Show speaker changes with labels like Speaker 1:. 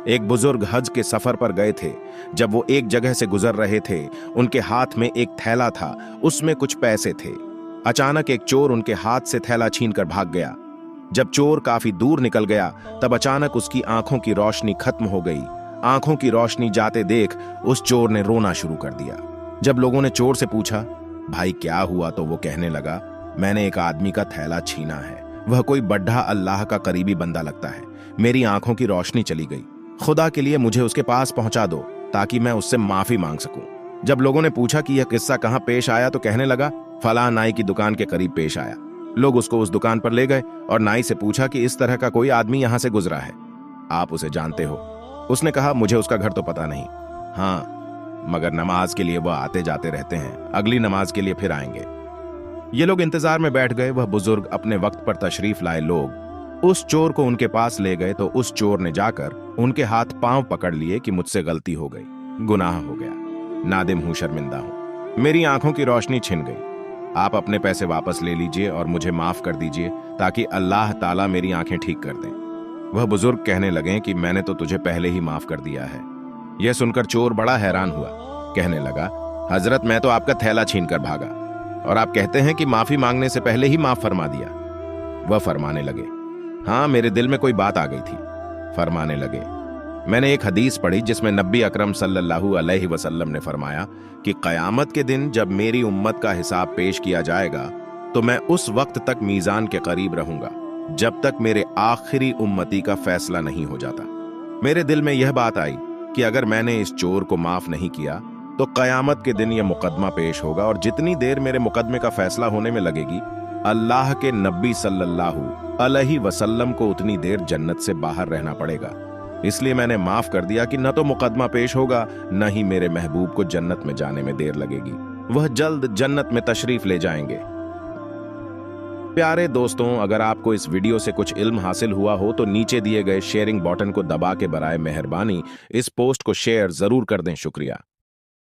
Speaker 1: एक बुजुर्ग हज के सफर पर गए थे। जब वो एक जगह से गुजर रहे थे, उनके हाथ में एक थैला था, उसमें कुछ पैसे थे। अचानक एक चोर उनके हाथ से थैला छीनकर भाग गया। जब चोर काफी दूर निकल गया, तब अचानक उसकी आंखों की रोशनी खत्म हो गई। आंखों की रोशनी जाते देख उस चोर ने रोना शुरू कर दिया। जब लोगों ने चोर से पूछा, भाई क्या हुआ, तो वो कहने लगा, मैंने एक आदमी का थैला छीना है। वह कोई बड्ढा अल्लाह का करीबी बंदा लगता है। मेरी आंखों की रोशनी चली गई। खुदा के लिए मुझे उसके पास पहुंचा दो ताकि मैं उससे माफी मांग सकूं। जब लोगों ने पूछा कि यह किस्सा कहां पेश आया, तो कहने लगा, फलां नाई की दुकान के करीब पेश आया। लोग उसको उस दुकान पर ले गए और नाई से पूछा कि इस तरह का कोई आदमी यहां से गुजरा है, आप उसे जानते हो? उसने कहा, मुझे उसका घर तो पता नहीं, हाँ मगर नमाज के लिए वह आते जाते रहते हैं, अगली नमाज के लिए फिर आएंगे। ये लोग इंतजार में बैठ गए। वह बुजुर्ग अपने वक्त पर तशरीफ लाए लोग उस चोर को उनके पास ले गए, तो उस चोर ने जाकर उनके हाथ पांव पकड़ लिए कि मुझसे गलती हो गई, गुनाह हो गया, नादिम हूं, शर्मिंदा हूं, मेरी आंखों की रोशनी छिन गई। आप अपने पैसे वापस ले लीजिए और मुझे माफ कर दीजिए ताकि अल्लाह ताला मेरी आंखें ठीक कर दें। वह बुजुर्ग कहने लगे कि मैंने तो तुझे पहले ही माफ कर दिया है। यह सुनकर चोर बड़ा हैरान हुआ। कहने लगा, हजरत मैं तो आपका थैला छीन कर भागा और आप कहते हैं कि माफी मांगने से पहले ही माफ फरमा दिया। वह फरमाने लगे, हाँ मेरे दिल में कोई बात आ गई थी। फरमाने लगे, मैंने एक हदीस पढ़ी जिसमें नबी अकरम सल्लल्लाहु अलैहि वसल्लम ने फरमाया कि क़यामत के दिन जब मेरी उम्मत का हिसाब पेश किया जाएगा, तो मैं उस वक्त तक मीज़ान के करीब रहूंगा जब तक मेरे आखिरी उम्मती का फैसला नहीं हो जाता। मेरे दिल में यह बात आई कि अगर मैंने इस चोर को माफ नहीं किया तो क़यामत के दिन यह मुकदमा पेश होगा, और जितनी देर मेरे मुकदमे का फैसला होने में लगेगी, अल्लाह के नबी सल्लल्लाहु अलैहि वसल्लम को उतनी देर जन्नत से बाहर रहना पड़ेगा। इसलिए मैंने माफ कर दिया कि न तो मुकदमा पेश होगा, न ही मेरे महबूब को जन्नत में जाने में देर लगेगी। वह जल्द जन्नत में तशरीफ ले जाएंगे। प्यारे दोस्तों, अगर आपको इस वीडियो से कुछ इल्म हासिल हुआ हो तो नीचे दिए गए शेयरिंग बटन को दबा के बराए मेहरबानी इस पोस्ट को शेयर जरूर कर दें। शुक्रिया।